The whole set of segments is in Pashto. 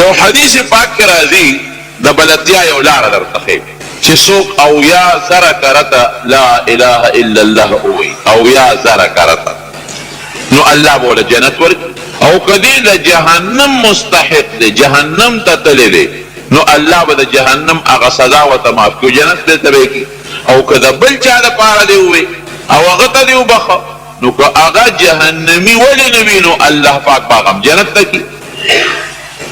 یو حدیث پاک کې راځي د بلدتیا یو لاره درته ښیم چې څوک اویا زره کرته لا اله الا الله ووایي، اویا زره کرته، نو الله به له جنت ورکړي. او که دی د جهنم مستحق دی، جهنم ته تللی دی، نو الله به د جهنم هغه سزا ورته معاف کړي، جنت دی ته به یې کړي. او که د بل چا دپاره دی ووایي او هغه ته دی وبخه، نو که هغه جهنمي ولې نه وي، نو الله پاک به هغه جنت ته کړي.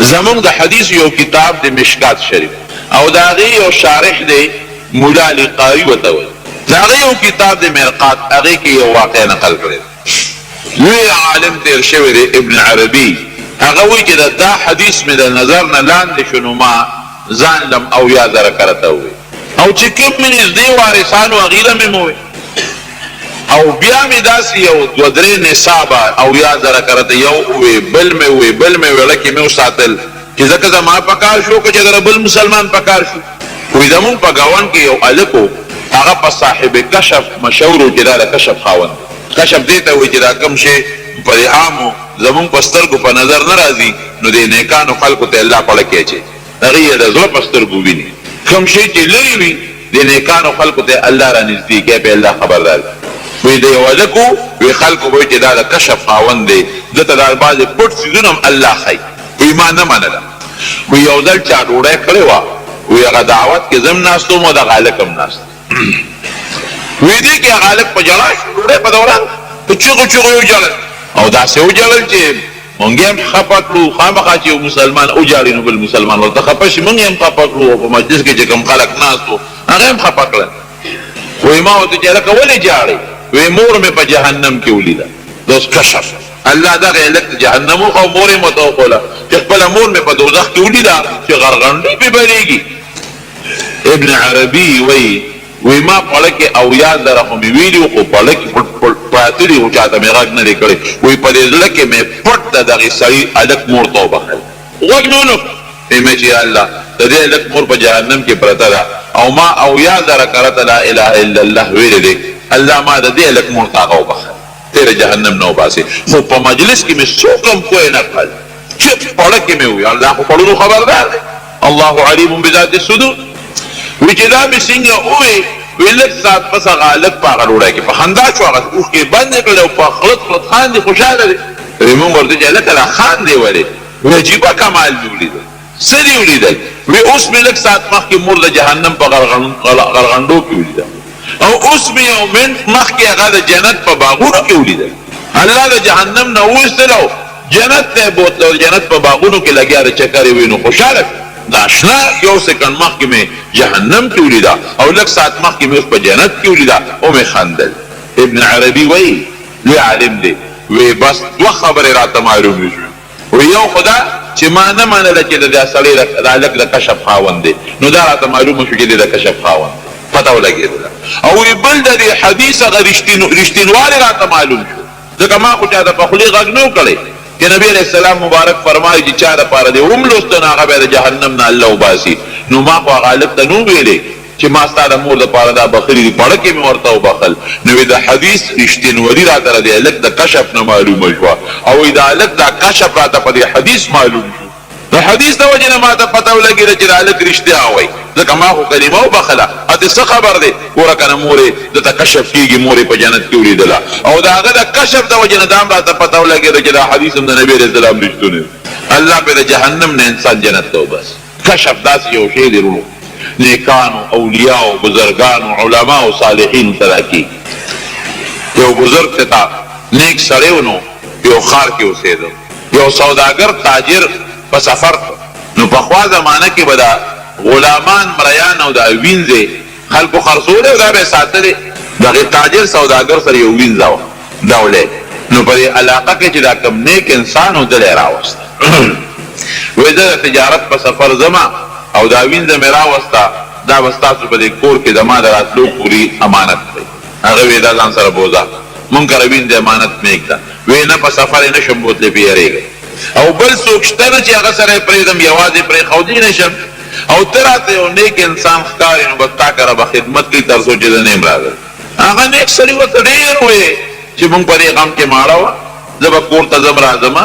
زمونږ د حدیث یو کتاب د مشکات شریف او د هغې یو شارح دی مولا علی قاری ورته وایي، د هغې یو کتاب د مرقات، هغې کې یو واقع نقل کړی. لوی عالم تیر شوی دی ابن عربي، هغه وایي چې دا حدیث مې د نظر نه لاندې شو، نو ما ځان لم اویا زره کرته ووایي، او چې کوم مې نږدې وارثانو هغې له مې ووایي، او بیا مې داسې یو دوه درې نصابه اویا زره کرته یو ووایي، بل مې ووایي، بل مې ویله کې مې وساتل چې ځکه زما پکار شو که چې دله بل مسلمان پکار شو. وایي زمونږ په ګاونډ کې یو هلک و، هغه په صاحب کشف مشهور و چې دا د کشف خاوند. کشف دې ته وایي چې دا کوم شی په عامو زمونږ په سترګو په نظر نه راځي، نو د نیکانو خلکو ته الله پړه کې اچوي، هغې یې د زړه په سترګو ویني. کوم شی چې لرې وي د نیکانو خلکو ته الله را نږدې کوي، په الله خبردار. وایي د یو هلک و، وایي خلکو به وایي چې دا د کشف خاوند دی، ده ته دا بعضې پټ څیزونه هم الله ښایي. وایي ما نه منله. وایي یو ځل چا ډوډۍ کړې وه، وایي هغه دعوت کې زه هم ناست وم او دغه هلک هم ناست. وایي دې کې هغه هلک په ژړا شو، ډوډۍ په دوران په چغو چغو یې وژړل، او داسې وژړل چې مونږ هم خفه کړو. خامخا چې یو مسلمان وژاړي نو بل مسلمان ورته خفه شي، مونږ هم خفه کړو، او په مجلس کې چې کوم خلک ناست وو هغه هم خفه کړل. وایي ما ورته چې هلکه ولې جاړې؟ وایي مور مې په جهنم کې ولیده. دا کشف الله دغه هلک د جهنم وخه او مور یې مته وښوله چې خپله مور مې په دوزخ کې ولیده چې غرغنډۍ پې بلېږي. ابن عربي وایي وی ما پړه کې اویا زره خو مې ویلي وو، خو پړه کې پراته دي، خو چاته مې غږ نه دی کړی. وایي په دې زړه کې مې پټ د دغې سړي هلک مور ته وبخل، غوږ نه ونو. وایي مې چې یا الله د دې هلک مور په جهنم کې پرته ده، او ما اویا زره کرته لا اله الا الله ویلی دی، الله ما د دې هلک مور ته هغه وبخل، تیره جهنم نه وباسي. خو په مجلس کې مې څوک هم پوه نه کړل، چپ پړه کې مې وویل الله خو پړونو خبردار دی، الله علیم بذات الصدور. وی چې دا مې څنګه ووایي، وی لږ ساعت پس هغه هلک په هغه ډوډۍ کې په خندا شو، هغه اوښکې بندې کړلې او په خلط خلط خاندي، خوشحاله دی. وی مونږ ورته چې هلکه دا خاندې ولې؟ وی عجیبه کمال مې ولیدل. څه دې ولیدل؟ وی اوس مې لږ ساعت مخکې مور د جهنم په غرغنډو کې ولیدل، او اوس مې یو منټ مخکې هغه د جنت په باغونو کې ولیدل. الله د جهنم نه وویستل او جنت ته بوتله، او جنت په باغونو کې لګیا د چکرې وی، نو خوشحاله دا اشنا یو سکند مخکې مې جهنم کې ولیده او لږ ساعت مخکې مې اوس په جنت کې ولیده او مې خندل. ابن عربي وایي لوی عالم دی، وی بس دوه خبرې راته معلومې شوې. وی یو خو دا چې ما نه منله چې د دې سړي د هلک د کشف خاوند دی، نو دا راته معلومه شو چې دی د کشف خاوند دی، پته ولګېدله. او وی بل د دې حدیث هغه رښتینوالی راته معلوم شو، ځکه ما خو چا د په خولې غږ نه و کړی چې نبی علیہ السلام مبارک فرمایي چې چا دپاره دی هم لوسته، نو هغه بیا د جهنم نه الله وباسي. نو ما خو هغه هلک ته نو ویلې چې ما ستا د مور دپاره دا بخلي دي، پړه کې مې ورته وبخل. نو د حدیث رښتینولي راته د هلک د کشف نه معلومه شوه، او د هلک دا کشف راته په دې حدیث معلوم شو. د حدیث د وجې نه ما ته پته ولګېده چې د هلک رښتیا وایي، ځکه ما خو کلمه وبخله. اتې څه خبر دی؟ ګوره که نه مورې دته کشف کېږي، مورې په جنت کې ولیدله، او د هغه د کشف د وجې نه دا هم راته پته ولګېده چې دا حدیث هم د نبي علیه السلام رښتونی دی. الله پې د جهنم نه انسان جنت ته وباسي. کشف داسې یو شی دی ورونو، نیکانو اولیاو بزرګانو علماو صالحینو ته دا کېږي. یو بزرګ ته نیک سړی و، نو یو ښار کې اوسېده، یو سوداګر تاجر په سفر، نو پخوا زمانه کې به دا غلامان مریان او دا وینځې خلکو خرڅولې او دا به یې ساتلې. دغې تاجر سوداګر سره یو وینځه وه ډولۍ، نو په دې علاقه کې چې دا کوم نیک انسان و دلی راوسته. وایي زه د تجارت په سفر ځمه او دا وینځه مې راوسته، دا به ستاسو په دې کور کې زما د راتلو پورې امانت دی. هغه وایي دا ځان سره بوځه، مونږ کره وینځه امانت مې ایږده. وایي نه په سفر یې نشم بوتلی، پې یېرېږئ، او بل څوک شته نه چې هغه سره یې پرېږدم، یوازې پرېښودی نشم. او ته راته یو نیک انسان ښکارې، نو بس تا کره به خدمت کوي تر څو چې زه نه یم راغلی. هغه نیک سړي ورته ډېر ویې چې مونږ په دې غم کې ماړه وه، زه به کور ته ځم راځم،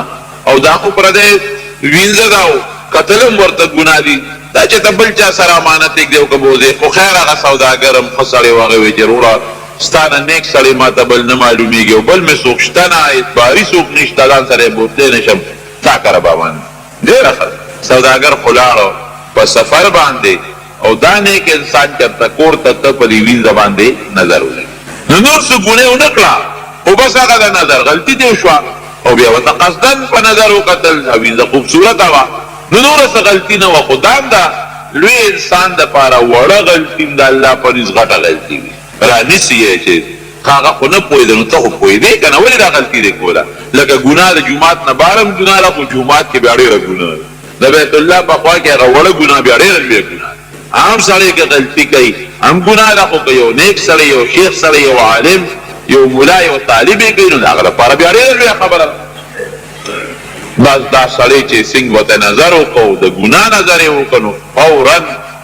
او دا خو پردی وینځه ده او قتلم ورته ګناه دي دا چې ته بل چا سره امانت یې دیو کبوځې خو خیر هغه سوداګرم ښه سړی و هغه وی چې وروره ستانه نیک سړی ما ته بل نه معلومیږي او بل مې څوک شته نه اعتباري څوک نشته ځان سره یې بوتلی نشم تا کره بابان ډېره ښه سوداګر خو لاړو په سفر باندې او دا نیک انسان چېرته کور ته ته په دې وینځه باندې نظر ولګي نو نور څه ګناه ونه کړه خو بس هغه د نظر غلطي دې وشوه او بیا ورته قصدن په نظر وکتل او وینځه خوبصورته وه نو نوره څه غلطي نه وه خو دا هم ده لوی انسان دپاره وړه غلطي د الله په نس غټه غلطي وي رانیسي یې چې هغه خو نه پوهېده نو ته خو پوهېدې که نه ولې دا غلطي دې کوله لکه ګناه د جومات نه بهر هم ګناه ده خو جومات کې بیا ډېره ګناه ده د بیت الله په خوا کې هغه وړه ګناه بیا ډېره لویه ګناه ده عام سړی که غلطي کوي هم ګناه ده خو که یو نیک سړی یو شیخ سړی یو عالم یو ملا یو طالب یې کوي نو د هغه لپاره بیا ډېره لویه خبره ده بس دا سړی چې څنګه ورته نظر وکړو د ګناه نظر یې وکړو نو فورا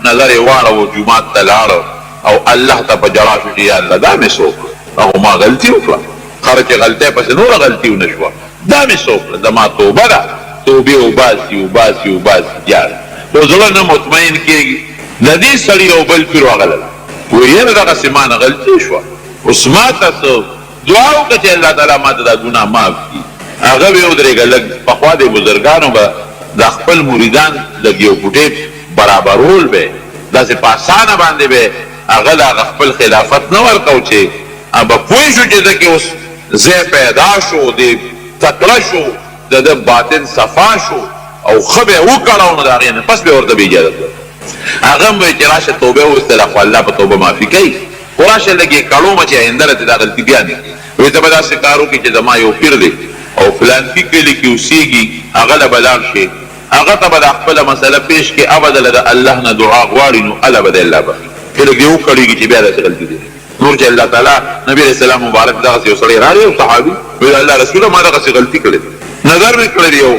نظر یې واړو جومات ته لاړو او الله ته په ژړا شو چې یا الله دا مې څه وکړه هغو ما غلطي وکړه خره چې غلطۍ پسې نوره غلطي ونه شوه دا مې څه وکړه زما توبه ده توبې وباسي جاړه خو زړه نه مطمئن کېږي د دې سړي یو بل پیر راغلل وایي یاره دغسې ما نه غلطي شوه اوس ما ته څه دعا وکړه چې الله تعالی ما ته دا ګناه معاف کړي هغه به ودرېږه لږ پخوا د بزرګانو به د خپل مریدان لږ یو بوټی برابرول به داسې په اسانه باندې به هغه د هغه خپل خلافت نه ورکو چې به پوه شو چې ده کې اوس ځای پیدا شو د تکړه شو د ده باطن صفا شو او ښه به یې وکړو نو د هغې نه پس به ورته به اجازت ورکړه هغه هم وایي چې راشه توبه وویستله خو الله په توبه معافي کوي خو راشه لږ یې کړومه چې آینده له دا غلطي بیا نه کړي وایي ته به داسې کار وکړي چې زما یو پیر دی او فلانکي کلي کې اوسېږي هغه له به لاړ شي هغه ته به دا خپله مسله پیش کړي هغه به د الله نه دعا غواړي نو هله به د الله بخي چې لږ یې وکړېږي چې بیا داسې غلطي دی نور چې الله تعالی نبی علیه السلام مبارک دغسې یو سړی راغی یو صحابي وایي الله رسوله ما دغسې غلطي کړې نظر مې کړی دی یو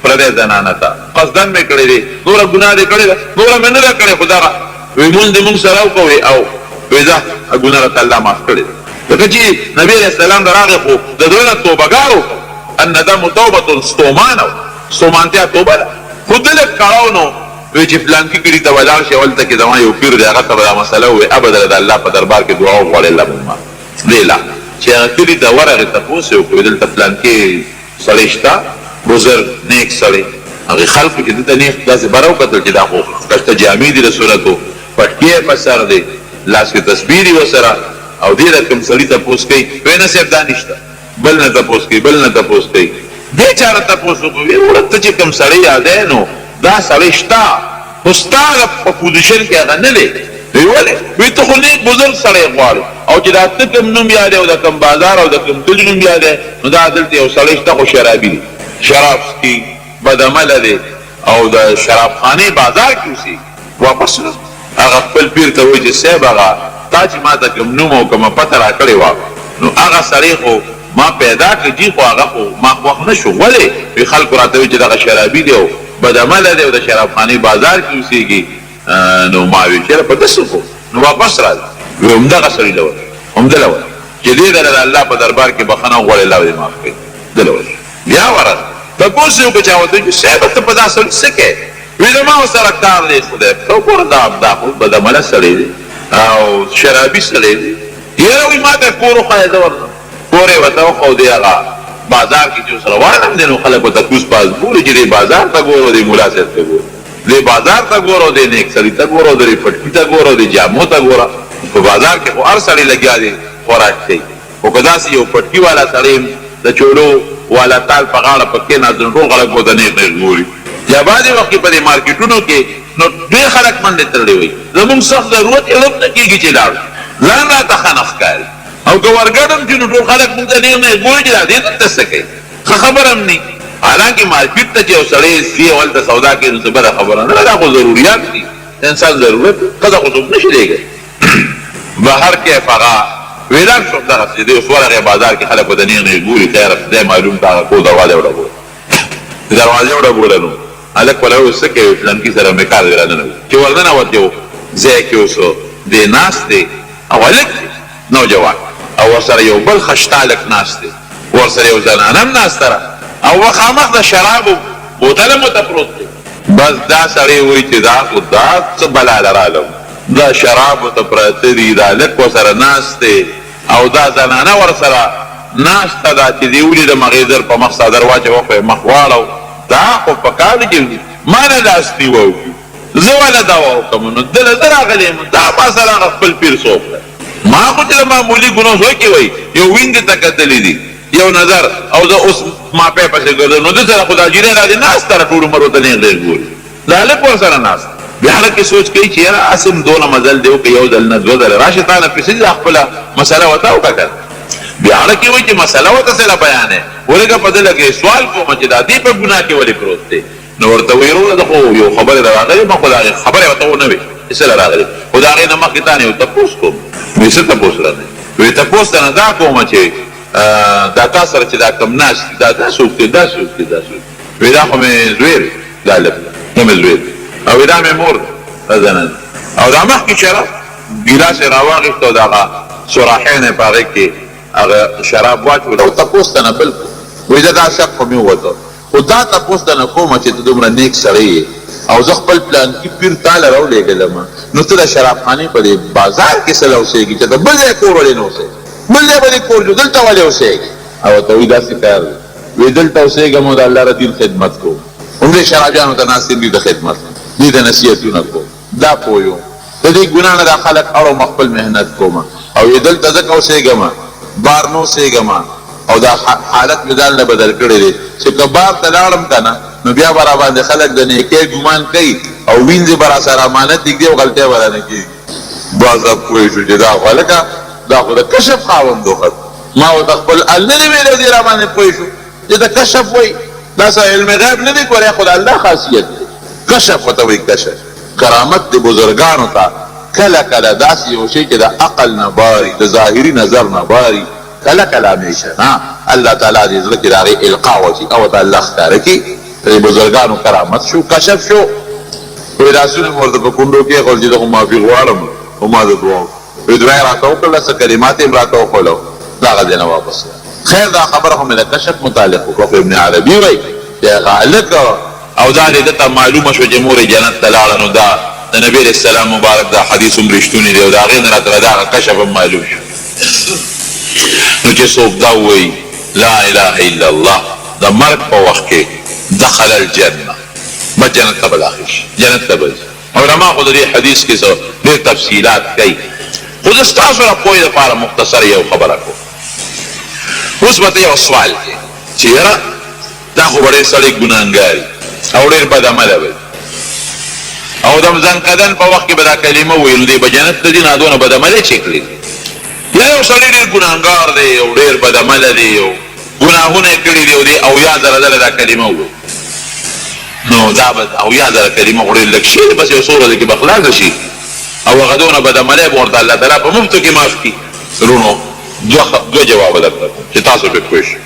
پردی زنانه ته قصدن مې کړی دی نوره ګناه دې کړې ده نوره مې نه ده کړې خو دغه وایي مونځ دې مونږ سره وکړو او وایي ځه ګناه راته الله معاف کړې ده ځکه چې نبی علیه السلام د راغی خو د زړه نه توبهګار و الندم توبة ستومانه ستومانتیا توبه ده خو ده لږ کړو نو وایي چې فلانکي کلي ته به لاړ شي هلته کې زما یو پیر دی هغه ته به دا مسله ووایي ابدا د الله په دربار کې دعا وغواړي الله به ما دی لا چې هغه کلي ته ورغې تپوس یې وکړو دلته فلانکي سړی شته بزرګ نیک سړی هغې خلکو چې دلته نیک داسې بره وکتل چې دا خو کشته جامې دي د سنتو پټکي یې په سر دی لاس کې تسبیح دي ورسره او دې رقم سړي تپوس کوي وایي نه صاحب دا نشته بل نه تپوس کوي بل نه تپوس کوي دې چا نه تپوس وکړو ویې وړه ته چې کوم سړی یادی نو دا سړی شته خو ستا په پوزیشن کې هغه نه دی وی ولې وی ته خو نیک بزرګ سړی غواړې او چې دا ته کوم نوم یادی او د کوم بازار او د کوم کلي نوم یادی نو دا دلته یو سړی شته خو شرابي دی شراب څکي بدعمله دی او د شرابخانې بازار کې اوسېږي واپس هغه خپل پیر ته وایي چې صاحب هغه تا چې ما ته کوم نوم او کومه پته راکړې وه نو هغه سړی خو ما پیدا کړ جی خو هغه خو ما خوښ نه شو ولې وی خلکو راته وایي چې دغه شرابي دی او بدعمله دی او د شرابخانې بازار کې اوسېږي نو ما ویل چېرې په داسې خو نو واپس راځه وی همدغه سړي له ورغی همده له ورغی چې دې دله د الله په دربار کې بخښنه وغواړي الله دې معاف کړي ده له ورغی بیا ورغی تپوس یې وکړه چا ورته وایي صاحبه ته په دا سړي څه کوې وی زما ورسره کار دی خدای ته وګوره دا خو بدعمله سړی دی او شرابي سړی دی یاره وایي ما ته کور وښایه زه ورځم کور یې ورته وښودی هغه بازار کې چې ورسره وانم دی نو خلک ورته کوس پاس ګوري چې دې بازار ته ګورو دې ملا صاحب ته ګورو دې بازار ته ګورو دې نیک سړي ته ګورو دې پټکي ته ګورو دې جامو ته ګوره په بازار کې خو هر سړی لګیا دی خوراک کوي خو که داسې یو پټکي والا سړی د چولو والا تال په غاړه په کېناست نو ټول خلک ورته نیغ نیغ ګوري یا بعضې وخت کې په دې مارکېټونو کې نو ډېر خلک منډې تړلې وي زمونږ سخت ضرورت یې هم نه کېږي چې لاړ ځان راته ښه نه ښکاري او که ورګډم چې نو ټول خلک مونږ ته نیغ نیغ ګوري چې دا دې دلته څه کوي ښه خبره هم نه حالانکه مارکیټ ته چې یو سړی ځي او هلته سودا کوي نو څه بده خبره نه ده دا خو ضروریات دي د انسان ضرورت ښځه خو څوک نه شي دیږی بهر کیف هغه ویلان شو دغسې دی اوس ورغې بازار کې خلک ورته نیغ نیغ ګوري خیر خدای معلوم ته هغه کور دروازه یې وډبوله دروازه یې وډبوله نو هلک ولا وایي څه کوې فلانکي سره مې کار دی راننوت چې ورننوت یو ځای کې اوس دی ناست دی او هلک دی نوجوان او ورسره یو بل خشته هلک ناست دی ورسره یو زنانه هم ناسته ده او مخامخ د شرابو بوتل هم ورته پروت دی بس دا سړی وایي چې دا خو دا څه بلا لرالم، دا شرابو ته پراته دي، دا لک ورسره ناست دی او دا زنانه ورسره ناسته ده چې دې ولیدم هغې در په مخ څادر واچوه خو یې مخ واړو. دا خو په کار دی چې ما نه لاس نیوه وکړي، زه وله دوا وکړم نو دله زه راغلی یم. دا مثلا خپل پیر څوک دی؟ ما خو چې د معمولي ګناه څوک وایي یو ویندې ته کتلی دي یو نظر او زه اوس ماپی پسې ګرځم نو ده سره خو دا جیرې راځي ناسته ده ټول عمر ورته نیغ ګوري، دا هلک ورسره ناست بیا هلک یې سوچ کوي چې یاره اسم دونه مزل دی وکړه یو ځل نه دوه ځله راشه تا نه پسې دا خپله مسله ورته وکتل. بیا هلک یې وایي چې مسله ورته سره بیانې ورېږه په ده لګې سوال کومه چې دا دې په ګناه کې ولې پروت دی. نو ورته وایي وروره ده خو یو خبرې را راغلې ما خو د هغې خبرې ورته ونه وې چې څه راغلې خو د هغې نه مخکې تا نه یو تپوس کوم. وایي څه تپوس رانه؟ وایي تپوس ته نه دا کومه چې دا تا سره چې دا کم ناست دي دا څوک دی دا څوک دی دا څوک. وایي دا خو مې زوی دی دا لف دا مې زوی دی او وایي دا مې مور ده دا زنه ده او دا مخکې شراب ګیلاس یې راواخېست او د هغه سراحین یې په هغې کې هغه شراب واچول او تپوس ته نه بل وایي دا شک خو مې ووته خو دا تپوس ته نه کومه چې ته دومره نیک سړی یې او زه خپل پلانکي پیر تا له راولېږلم نو ته د شرابخانې په دې بازار کې څه له اوسېږي چې ته بل ځای کور ولې نه اوسېږي بل ځای به دې کور جو دلته ولې اوسېږي. او ورته وایي داسې کار دی وایي دلته اوسېږم او د الله د دین خدمت کوم همدې شرابیانو ته ناست یم دي د خدمت دي د نصیحتونه کوم دا پوه یم د دې ګناه نه دا خلک اړوم خپل محنت کوم او وایي دلته ځکه اوسېږم بار نه اوسېږم او دا حالت مې ځان له بدل کړی دی چې که بار ته لاړم که نه نو بیا به راباندې خلک د نیکۍ ګمان کوي او وینځې به راسره امانت دیږدي او غلطۍ به رانه کېږي. بس پوه شو چې دا خو هلکه دا خو د کشف خاوند وخت ما ورته خپل ال نه دی ویلی دې راباندې پوه شو چې د کشف وایي دا څه علم غیب نه دی ګورې خو د الله خاصیت دی کشف ورته وایي کشف. کرامت د بزرګانو ته کله کله داسې یو شی چې د عقل نه باري د ظاهري نظر نه باري کله کله همیشه نه الله تعالی دې زړه کې د هغې القا وچي او ورته الله ښکاره کړي د بزرګانو کرامت شو کشف شو. وایي لاسونه مې ورته په کونډو کېښول چې زه خو معافي غواړم خو ما د دعا وایي دعا یې راته وکړله څه کلمات یې م راته وښولو د هغه ځای نه واپس خیر دا خبره خو مې د کشف متعلق وکړه. ابن عربي وایي چې هغه هلک او دا دې ده ته معلومه شوه چې مور یې جنت ته لاړه نو دا د نبي علیه السلام مبارک دا حدیث هم رښتونی دی او د هغې نه راته د هغه کشف هم معلوم شو. نو چې څوک دا وایي لا اله الا الله د مرګ په وخت کې دخل الجنه بس جنت ته به داخل شي جنت ته به ځي. علما خو د دې حدیث کې ډېر تفصیلات کوي خو زه ستاسو د پوهې دپاره مختصر یو خبره کوم. اوس به ته یو سوال کوې چې یاره دا خو به ډېر سړی ګناهګار او ډېر بد عمله به او د ځنکدن په وخت کې به دا کلمه وویل نو دی به جنت ته ځي نو دونه بد عملی چې کړي یا یو سړی ډېر ګناهګار دی او ډېر بد عمله دی او ګناهونه یې کړي دي او دی اویا زره ځله دا کلمه وویل نو دا به اویا زره کلمه خو ډېر لږ شي دی بس یو څو ورځې کې به خلاصه شي او هغه دونه بد عملی به ورته الله تعالی په مفتو کې معاف کړي. وروڼو دوه جوابه درته کوم چې تاسو پرې پوه شئ.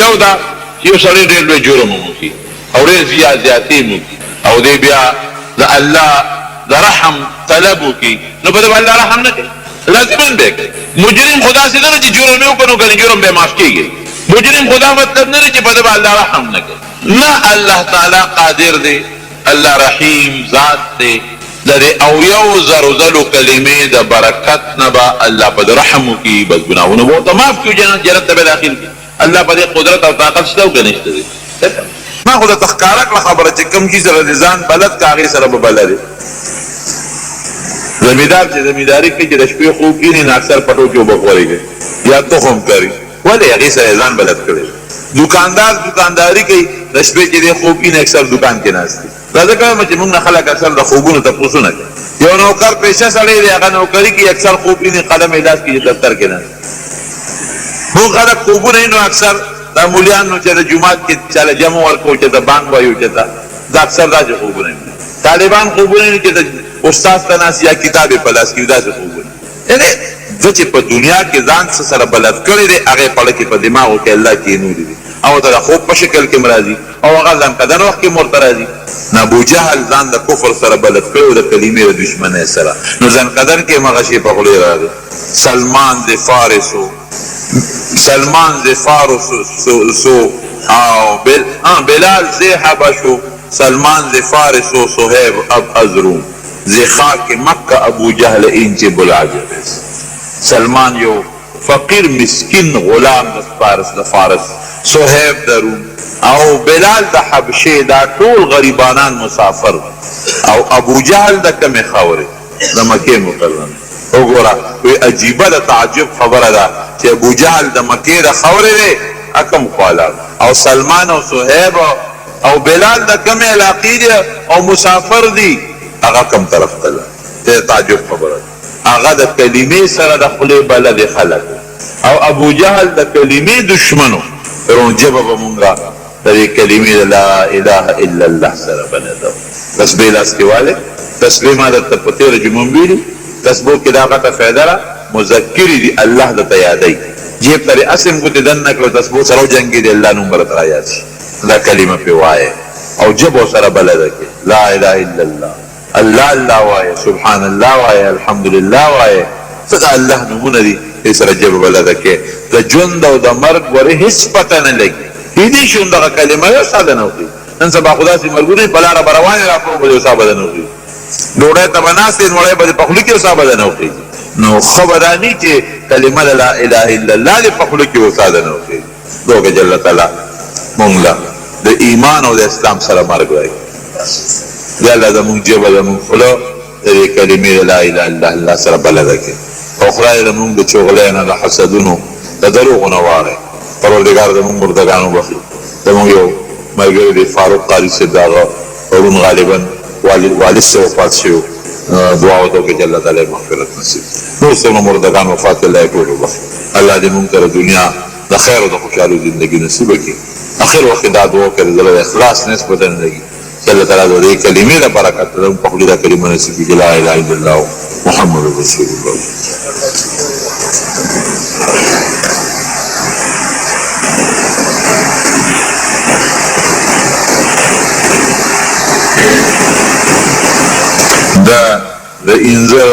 یو دا چې یو سړی ډېر لوی جرم هم وکړي او ډېر زیاتې هم وکړي او دی بیا د الله د رحم طلب وکړي نو په ده به الله رحم نه کوي لازما به کوي. مجرم خو داسې نه ده چې جرم یې وکړو که جرم به معاف کېږي. مجرم خو دا مطلب نه دی چې په ده به الله رحم نه کوي نه الله تعالی قادر دی الله رحیم ذات دی د دې اویو زرو ځلو کلمې د برکت نه به الله په ده رحم وکړي بس ګناهونه به ورته معاف کړي جنت ته به داخل کړي. الله په دې قدرت او طاقت شته او که نشته دی. ما خو درته ښکاره کړه خبره چې کوم شي سره د ځان بلد که هغې سره به بلد زمیندار چې زمینداري کوي چې د شپې خوب کښېني نو اکثر پټو کې اوبه خورېږي یا تخم کري ولې هغې سره یې ځان بلد کړی. دوکاندار دوکانداري کوي د شپې چې دی خوب کښېني اکثر دوکان کې ناست دي. دا ځکه وایم چې موږ نه خلک اکثر د خوبونو تپوسونه کوي. یو نوکر پیشه سړی دی هغه نوکري کوي اکثر خوب کښېني قلم یې لاس کښي دفتر کې ناست موږ خلک خوبونه یې نو اکثر دا مولیان نو چې د جومات کې چاله جمع ورکوو چې د بانک وایو چې دا اکثر داسې خوبونه یې طالبان خوبونه یې چې د استاد ته ناست یا کتاب یې په لاس کې داسې خوبونه یعنې زه چې په دنیا کې ځان څه سره بلد کړی دی هغې پړه کې په دماغو کې الله کښېنولي دي او ته د خوب په شکل کې م راځي او هغه ځانکدن وخت کې م ورته راځي. نو ابوجهل ځان د کفر سره بلد کړی و د کلمې د دشمنۍ سره نو ځانکدن کې م هغه شی په خولې راغی. سلمان د فارسو سو او بلال زی حبشو سلمان ز فارس و صہیب اب از روم ز خاک مکہ ابو جہل اینچ بلا جرس. سلمان یو فقیر مسکین غلام د فارس، صہیب د روم او بلال د حبشه، دا ټول غریبانان مسافر، او ابو جهل د کمې خاورې د مکې مکرمه. وګوره وی عجیبه د تعجب خبره ده چې ابو جهل د مکې د خاورې دی اکم خواله، او سلمان او صہیب او بلال د کمې علاقې دی او مسافر دی هغه کم طرف ته تعجب خبره ده. هغه د کلمې سره د خولې بلد خلک، او ابو جهل د کلمې دشمنو فرون جبه به مونږه د دې کلمې لا اله الا الله سره بلدو. تسبیح لاس کې والے تسبیح ما درته په تېره جمعه ویلي، تسبیح کې دا غټه فایده ده، مذکرې دي الله درته یادوي. جیب ته اسم ګوتې دننه کړه تسبیح سره وجنګېدې الله نوم به درته رایاد شي، دا کلمه پې وایې او جبو سره بلده کې لا اله الا الله، الله الله وایه، سبحان الله وایه، الحمدلله وایه. څه د الله نومونه دي دې سره جبه بلده کې. د ژوند او د مرګ ورې هېڅ پته نه لګي. کیدای شي دغه کلمه یو ساده نه وکړي، نن سبا خو داسې مرګونه په لاره به روانې راکړو به یو سا به نه وکړي، ډوډۍ ته به ناست یې نوړی به دې په خوله کې یو سا به نه وکړي. نو ښه به دا نه چې کلمه د لا اله الا الله دې په خوله کې یو ساده نه وکړي. دوکه جل تعالی مونږ له د ایمان او د اسلام سره مرګ راکړي. یا الله زمونږ جبه زمونږ خوله د دې کلمې د لا اله الا الله سره بلده کړي، او خدای زمونږ د چغلۍ نه د حسدونو د دروغو نه واړی. پروردګار زمونږ مردګانو بخي. زمونږ یو ملګری دی فاروق قاري صاحب، د هغه پرون غالبا والد صاحب وفات شوي، دعا وکړو چې الله تعالی مغفرت نصیب. نور څومره مردګان وفات الله یې ټولو بخي. الله دې مونږ ته د دنیا د خیر او د خوشحالو زندګي نصیب کړي. اخر وخت دا دعا کوي زړه د اخلاص نسبت نه لګي چې الله تعالی د دې کلمې د برکت زموږ په خوله دا کلمه نصیب کړي، لا اله الا الله محمد رسول الله. د انځر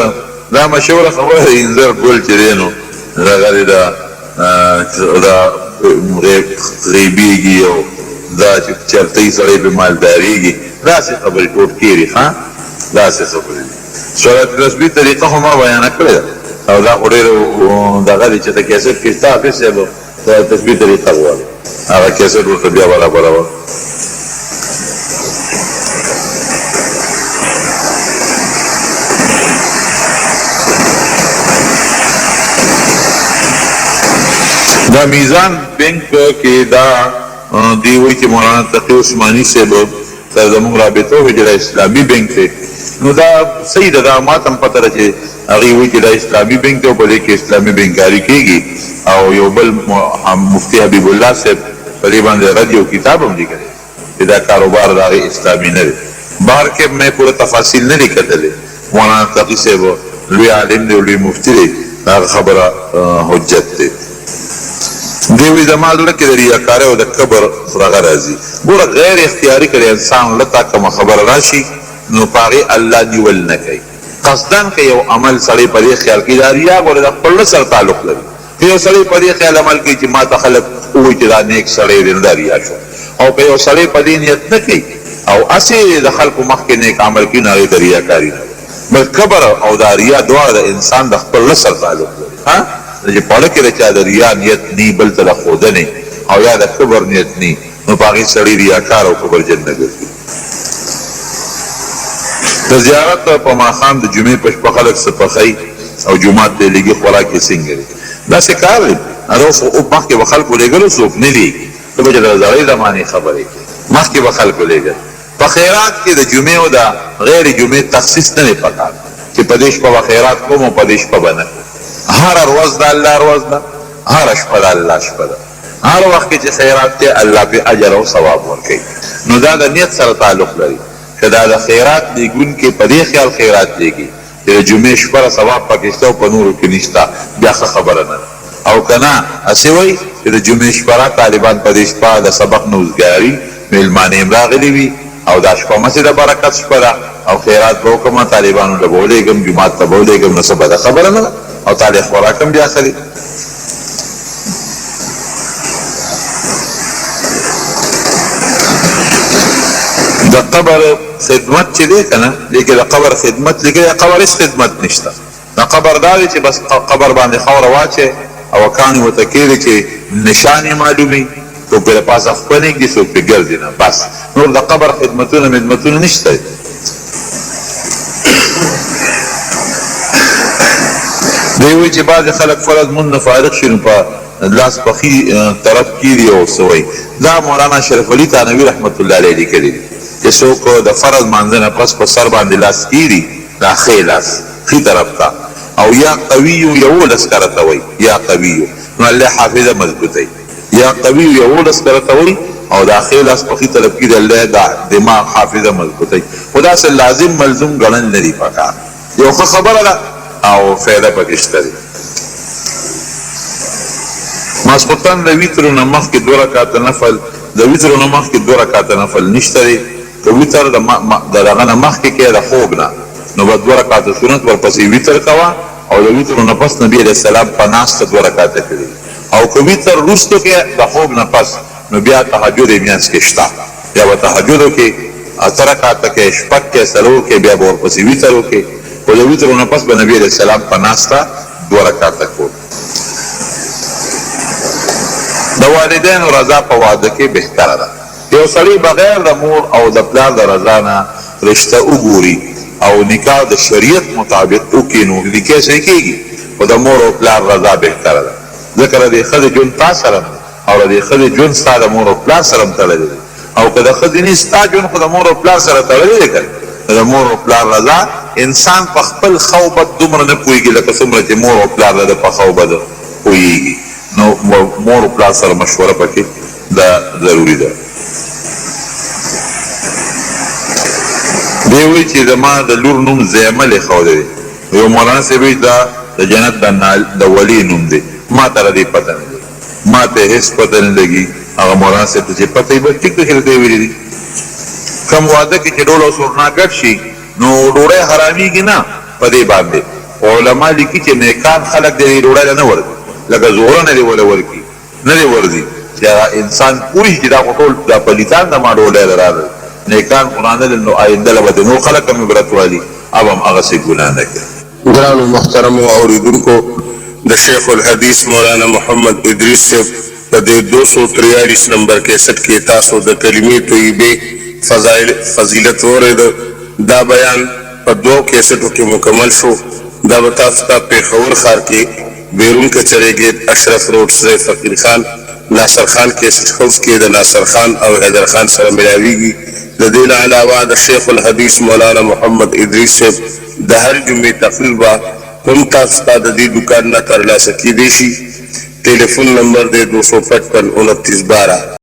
دا مشهوره خبره د انځر ګل چې دی نو دغه دی دا غیبېږي او دا چې چرتۍ سړی پې مالدارېږي، داسې خبرې ټوټ کېږي. ښه داسې خبرې دي. صورت رسمي طریقه خو ما بیانه کړې ده، او دا خو ډېر دغه دی چې ته کیسټ کې ستا حافظ صاحب د تسبیح طریقه غواړي، هغه کیسټ ورته بیا برابروه. دا میزان بینک کې دا دی وایي چې مولانا تقی عثماني صاحب سره زموږ رابطه وکړه چې دا اسلامي بینک دی. نو دا صحیح ده، دا ما ته هم پته ده چې هغوی وایي چې دا اسلامي بینک دی او په دې کې اسلامي بینکاري کېږي. او یو بل مفتی حبیب الله صاحب په دې باندې رد یو کتاب هم لیکلی چې دا کاروبار د هغې اسلامي نه دی. بهر کې مې پوره تفاصیل نه دي کتلی. مولانا تقی صاحب لوی عالم دی او لوی مفتی دی، هغه خبره حجت دی. دیوی زما زړه کې د ریاکارۍ او د کبر دغه راځي. ګوره غیر اختیاري که د انسان لته کومه خبره راشي نو په هغې الله نیول نه کوي. قصدن که یو عمل سړی په دې خیال کوي، دا ریا ګوره د خپل سره تعلق لري. که یو سړی په دې خیال عمل کوي چې ما ته خلک ووایي چې دا نیک سړی دی، نو دا ریا شو. او که یو سړی په دې نیت نه کوي او هسې د خلکو مخکې نیک عمل کوي، نو هغې د ریاکاري نه بل کبر او دا ریا دواړه د انسان د خپل سره تعلق لري. چې پړه کې د چا د ریا نیت نی، بل ته د ښودنې او یا د کبر نیت نی، نو په هغې سړی ریاکار او کبرجن نه ګرځي. د زیارت په ماښام د جمعې په شپه خلک څه پخوي او جومات ته یې لېږي، خوراک یې څنګه دی؟ داسې کار دی. مخکې به خلکو لېږلو، څوک نه لېږي. ته به چې د زړې زمانې خبرې کوي، مخکې به خلکو لېږل. په خیرات کې د جمعې او د غیر جمعې تخصیص نه دی پکار چې په دې شپه به خیرات کوم او په دې شپه به نه. هر ورځ د الله ورځ ده، هر شپه د الله شپه ده. هر وخت کې چې خیرات دی الله پې اجر او ثواب ورکوي. نو دا د نیت سره تعلق لري چې دا د خیرات لیږونکي په دې خیال خیرات لیږي چې د جمعې شپه ثواب پکې شته او په نورو کې نشته، بیا ښه خبره نه ده. او که نه هسې وایي چې د جمعې شپه طالبان په دې شپه د سبق نه وزګاري، مېلمانې هم راغلي وي او دا شپه مسې د برکت شپه ده او خیرات به وکړم، طالبانو له به ولېږم، جومات ته به ولېږم، نو څه بده خبره نه ده. او تعالی خوراک هم بیا خري. د د قبر خدمت چې دی که نه دې کې د قبر خدمت لیکلی قبر هېڅ خدمت نشته د قبر دا دی چې بس قبر باندې خاوره واچوې او کاڼي ورته کښېږدي چې نشان یې معلومي څوک پرې له پاسه خپه نه ږدي څوک پرې ګرځي نه بس نور د قبر خدمتونه نشته دی وایي چې بعضې خلک فرض مونځ نه فارغ شي نو په لاس پخي طرف کېږي او څه وایي دا مولانا شرف علي تانوي رحمت الله علیه لیکلي دي چې څوک د فرض مانځه نه پس په سر باندې لاس کېږدي دا ښی لاس ښي طرف ته او یا قویو 11 کرته وایي یا قویو نو الله حافظه مضبوطوي یا قویو 11 کرته وایي او دا ښی لاس پخي طرف کېږدي الله دا دماغ حافظه مضبوطوي خو داسې لازم ملزوم ګڼل نه دي پکار یو ښه خبره ده او فایده پکې شته دی ماسخوتن د ویترو نه مخکې 2 رکعاته نفل د ویترو نه مخکې 2 رکعاته نفل نشته دی که ویتر د دغه نه مخکې کې د خوب نه نو به 2 رکعاته سنت ورپسې ویتر کوه او د ویترو نه پس نبي علیه السلام په ناسته 2 رکعاته کړي او که ویتر وروسته کې د خوب نه پس نو بیا تهجد یې منځ کې شته بیا به تهجدو کې 8 رکعاته کې شپږ کې څلور کې بیا به ورپسې ویتر وکړي خو د ویترو نه پس به نبي علیه السلام په ناسته 2 رکعاته کول د والدینو رضا په واده کې بهتره ده یو سړی بغیر د مور او د پلار د رضا نه رشته وګوري او نکاح د شریعت مطابق وکړي نو نکاح صحیح کېږي خو د مور او پلار رضا بهتره ده ځکه د دې ښځې ژوند تا سره او د دې ښځې ژوند ستا د مور او پلار سره هم تړلی دی او که د ښځې نه ستا ژوند خو د مور او پلار سره تړلی دی که د مور او پلار رضا انسان په خپل خوبت دومره نه پوهېږي لکه څومره چې مور او پلار د په خوبت پوهېږي نو مور او پلار سره مشوره پکې دا ضروري ده دی وایي چې زما د لور نوم زیمل ایښودی دی یو مولانا صاحب وایي دا د جنت د ولي نوم دی ما ته له دې پته نه دی ما ته هېڅ پته نه لګي هغه مولانا صاحب ته چې پته یې بس ټیک ته چې راته یې ویلي دي کم واده کې چې ډول او سورنا ګډ شي نو ډوډۍ حرامېږي نه په دې باندې علما لیکي چې نیکان خلک د دې ډوډۍ نه ورځي لکه زوره نه دی وله ورکي نه دی ورځي چې انسان پوه شي چې دا خو ټول دا پلیتان د ما ډوډۍ له راغلل نیکان قرآن دل نو آینده له به نور خلک هم عبرت والي اب هم هغسې ګناه نه کوي ګرانو محترمو اوریدونکو د شیخ الحدیث مولانا محمد ادریس صاحب په دې 243 نمبر 61 کې تاسو د کلمې طیبې فضیلت واورېده دا بیان په 2 کیسټو کې مکمل شو دا به تاسو ته پېښور ښار کې بیرون کچرے گیٹ اشرف روڈ سے فقیر خان ناصر خان کیسٹ ہاؤس کې د ناصر خان او حیدر خان سره ملاویږي د دې نه علاوه د شیخ الحدیث مولانا محمد ادریس صاحب د هر جمعې تقریر به هم تاسو ته د دې دکان نه ترلاسه کیدی شي ټلیفون نمبر دی 255 29 12